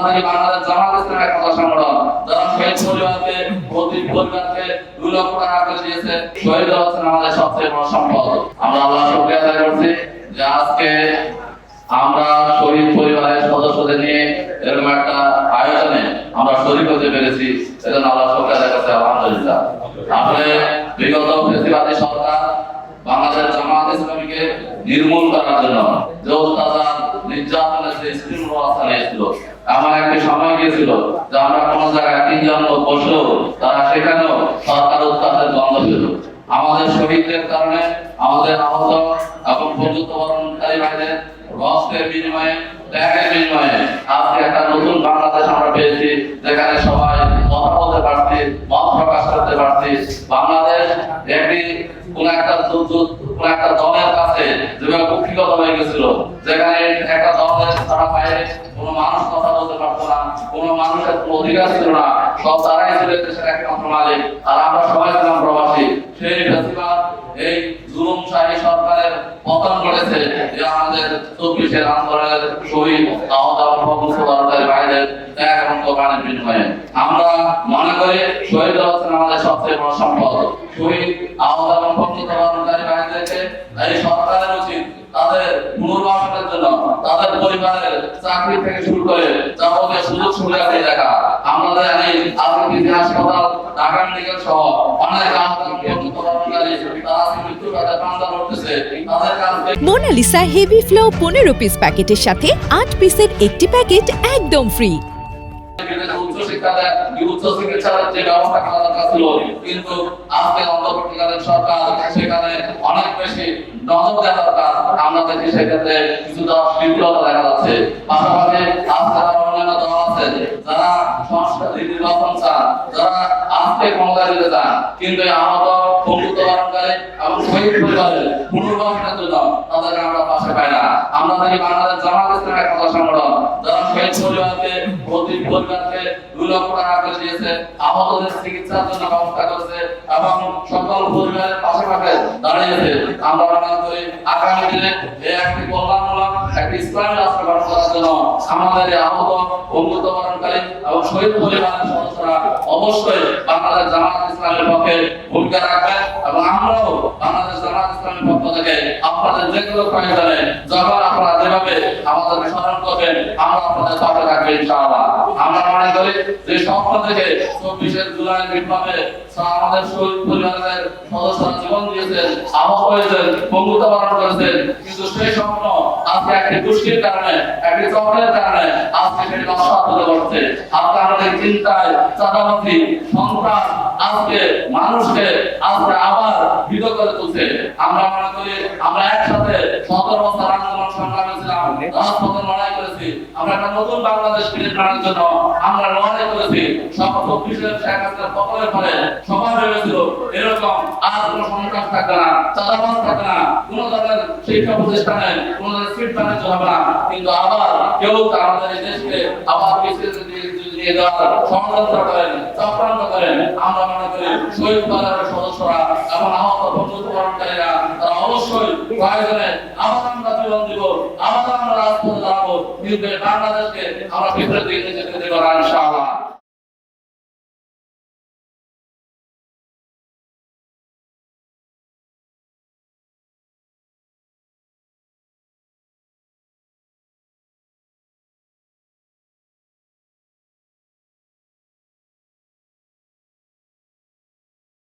থেকে বাংলাদেশ জামাত ইসলামী একতা সংগঠন যারা শহীদ পরিবারকে প্রতি পরিবারকে 2 লক্ষ টাকা করে দিয়েছে, শহীদ হচ্ছেন আমাদের সবচেয়ে বড় সম্পদ। আমরা আল্লাহ শুকরিয়া আদায় করছি যে আজকে আমরা শহীদ পরিবারের সদস্যদের নিয়ে এরকম একটা আয়োজনে আমরা শরীক হতে পেরেছি, এজন্য আল্লাহ শুকরিয়া আদায় করছি, আলহামদুলিল্লাহ। আসলে বিগত ফ্যাসিবাদী সরকার বাংলাদেশ জামাত ইসলামীকে নির্মূল করার জন্য যে অত্যাচার নির্যাতনের যে স্টিম রোল চালিয়েছিল, আমার একটি সময় গিয়েছিল যে আমরা কোন জায়গায় 3 জন লোক বসলেও তারা সেখানেও সরকার অত্যাচারের দ্বন্দ্ব ছিল। আমাদের শহীদদের কারণে আমাদের আহত এবং বন্ধুত্ব বরণকারী ভাইদের রক্তের বিনিময়ে, ত্যাগের বিনিময়ে আজকে একটা নতুন বাংলাদেশ আমরা পেয়েছি, যেখানে সবাই কথা বলতে পারছি, মত প্রকাশ করতে পারছি। বাংলাদেশ একটি কোন একটা দলের কাছে যেভাবে কুক্ষিগত হয়ে গেছিল, যেখানে একটা দলের ছাড়া বাইরে কোনো মানুষ কথা বলতে পারতো না, কোনো মানুষের কোনো অধিকার ছিল না, সব তারাই ছিল দেশের একমাত্র মালিক, আর আমরা সবাই ছিলাম প্রবাসী। সেই ফ্যাসিবাদ এই জুলুমশাহী সরকারের পতন ঘটেছে যে আমাদের 24-এর আন্দোলনের শহীদ আহত বংশধরদের বাইরের ত্যাগ এবং কোরবানির বিনিময়ে। আমরা মনে করি শহীদ হচ্ছেন আমাদের সবচেয়ে বড় সম্পদ। শহীদ আহত এবং বংশধরদের বাইরেদেরকে এই সরকারের উচিত তাদের পুনর্বাসনের জন্য তাদের পরিবারের চাকরি থেকে শুরু করে যাবতীয় সুযোগ সুবিধা দিয়ে দেখা। আমরা জানি আজকে হাসপাতাল, ঢাকা মেডিকেল সহ অনেক মোনালিসা হেভি ফ্লো 15 পিস প্যাকেটের সাথে 8 পিসের একটি প্যাকেট একদম ফ্রি। কিন্তু আজকে অন্তর্বর্তীকালীন সরকার সেখানে অনেক বেশি নজর দেওয়া দরকার। আমরা দেখি সেক্ষেত্রে কিছুটা বিফলতা দেখা যাচ্ছে। পাশাপাশি আজকে অন্যান্য দল আছে যারা সংস্কার নির্বাচন চান, যারা আজকে ক্ষমতা দিতে চান, কিন্তু আহত বন্ধুত্ব বরণকারী এবং শহীদ পরিবারের পুনর্বাসনের জন্য তাদেরকে আমরা পাশে পাই না। আমরা দেখি বাংলাদেশ জামাত ইসলামী একতা সংগঠন যারা শহীদ পরিবারকে প্রতি পরিবারকে 2 লক্ষ টাকা করে দিয়েছে, আহতদের চিকিৎসার জন্য ব্যবস্থা করেছে এবং সকল পরিবারের পাশে দাঁড়িয়েছে। আমরা মনে করি আগামী দিনে এই একটি কল্যাণমূলক একটি ইসলামী রাষ্ট্র গঠন করার জন্য আমাদের আহত বন্ধুত্ব বরণকারী এবং শহীদ পরিবারের সদস্যরা অবশ্যই বাংলাদেশ জামাত ইসলামের পক্ষে ভূমিকা রাখবেন এবং আমরাও বাংলাদেশ জামাত ইসলামের পক্ষ থেকে আপনাদের যেগুলো প্রয়োজনে যখন আপনারা যেভাবে আমাদেরকে স্মরণ করবেন আমরা আপনাদের পাশে থাকবো ইনশাআল্লাহ। আমরা মনে করি যে স্বপ্ন থেকে 24 জুলাই বিপ্লবে আমাদের শহীদ পরিবারের সদস্যরা জীবন দিয়েছেন, আহত হয়েছেন, বন্ধুত্ব বরণ করেছেন, কিন্তু সেই স্বপ্ন আজকে একটি দুষ্কৃতির কারণে, একটি চক্রের কারণে আজকে সেটি নস্বাত হতে পারছে। আজকে আমাদের চিন্তায় চাঁদাবাজি, সন্ত্রাস আজকে মানুষকে আজকে আবার ভীত করে তুলছে। আমরা মনে করি আমরা একসাথে 17 বছর আন্দোলন সংগ্রামে ছিলাম, রাজপথে লড়াই করেছি, আমরা একটা নতুন বাংলাদেশ ফিরে আনার জন্য আমরা লড়াই করেছি। সব 24-এর শেখ হাসিনার পতনের ফলে সবাই ভেবেছিল এরকম আর কোনো সন্ত্রাস থাকবে না, চাঁদাবাজ থাকবে না, কোনো ধরনের শিক্ষা প্রতিষ্ঠানে কোনো ধরনের সিট বাণিজ্য হবে না, কিন্তু আবার কেউ আমাদের এই দেশকে আবার পিছিয়ে নিয়ে যাওয়ার ষড়যন্ত্র করেন, চক্রান্ত করেন। আমরা মনে করি শহীদ পরিবারের সদস্যরা এবং আহত বন্ধুত্ব বরণকারীরা তারা অবশ্যই প্রয়োজনে আবার আমরা জীবন দিব, আবার আমরা রাজপথে দাঁড়াবো, কিন্তু বাংলাদেশকে আমরা বিপরীত দিকে যেতে দেব না ইনশাআল্লাহ।